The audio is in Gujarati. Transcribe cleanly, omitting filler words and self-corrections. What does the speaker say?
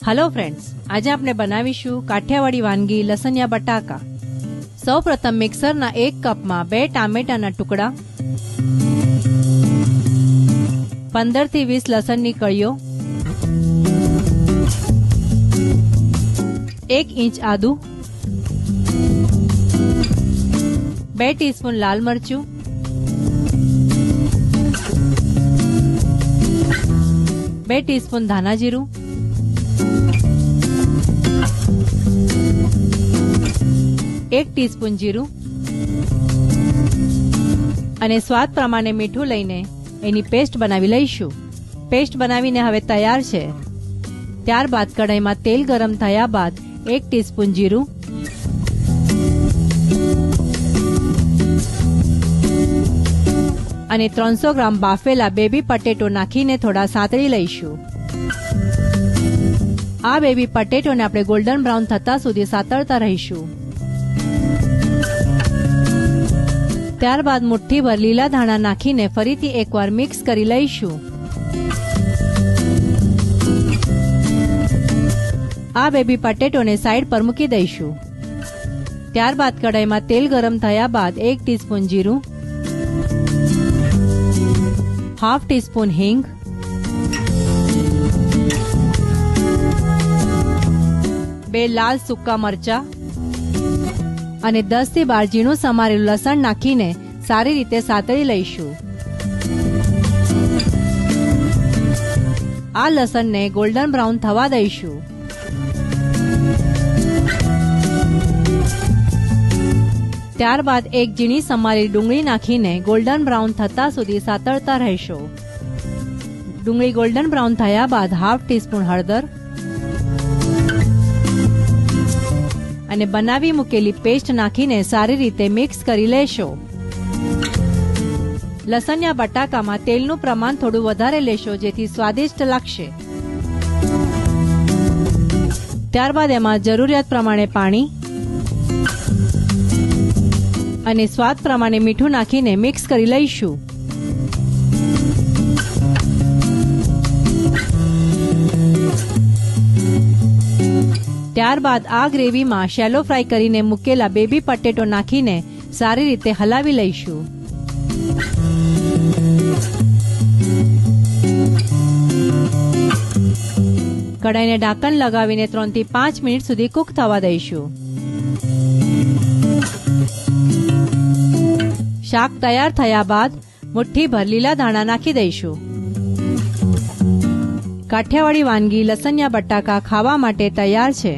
हेलो फ्रेंड्स, आज આપણે બનાવીશું કાઠિયાવાડી વાનગી લસણિયા બટાકા। સૌપ્રથમ મિક્સરના 1 કપમાં 2 ટામેટાના ટુકડા, 15 થી 20 લસણની કળીઓ, 1 ઇંચ આદુ, 2 ટીસ્પૂન લાલ મરચું, 2 ટીસ્પૂન ધાણા જીરું, 1 ટીસ્પૂન જીરું અને સ્વાદ પ્રમાણે મીઠું લઈને એની પેસ્ટ બનાવી લઈશું। પેસ્ટ બનાવીને હવે તૈયાર છે। ત્યારબાદ કઢાઈમાં તેલ ગરમ થયા બાદ 1 ટીસ્પૂન જીરું અને 300 ગ્રામ બાફેલા બેબી પટેટો નાખીને થોડા સાંતળી લઈશું। આ બેબી પટેટોને આપણે ગોલ્ડન બ્રાઉન થતા સુધી સાતળતા રહીશું। ત્યારબાદ મુઠ્ઠીભર લીલા ધાણા નાખીને ફરીથી એકવાર મિક્સ કરી લઈશું। આ બેબી પટેટોને સાઈડ પર મૂકી દઈશું। ત્યારબાદ કઢાઈમાં તેલ ગરમ થયા બાદ 1 ટીસ્પૂન જીરું, હાફ ટીસ્પૂન હિંગ, 2 લાલ સૂકા મરચા અને 10 થી 12 ઝીણું સમારેલું લસણ નાખીને સારી રીતે સાતળી લઈશું। આ લસણને ગોલ્ડન બ્રાઉન થવા દઈશું। ત્યારબાદ 1 ઝીણી સમારેલી ડુંગળી નાખીને ગોલ્ડન બ્રાઉન થતા સુધી સાતળતા રહેશો। ડુંગળી ગોલ્ડન બ્રાઉન થયા બાદ હાફ ટીસ્પૂન હળદર અને બનાવી મૂકેલી પેસ્ટ નાખીને સારી રીતે મિક્સ કરી લેશો। લસણિયા બટાકામાં તેલનું પ્રમાણ થોડું વધારે લેશો જેથી સ્વાદિષ્ટ લાગશે। ત્યારબાદ એમાં જરૂરિયાત પ્રમાણે પાણી અને સ્વાદ પ્રમાણે મીઠું નાખીને મિક્સ કરી લઈશું। ત્યારબાદ આ ગ્રેવીમાં શેલો ફ્રાય કરીને મૂકેલા બેબી પટેટો નાખીને સારી રીતે હલાવી લઈશું। કઢાઈને ઢાંકણ લગાવીને 3 થી 5 મિનિટ સુધી કૂક થવા દઈશું। શાક તૈયાર થયા બાદ મુઠ્ઠીભર લીલા ધાણા નાખી દઈશું। કાઠિયાવાડી વાનગી લસણિયા બટાકા ખાવા માટે તૈયાર છે।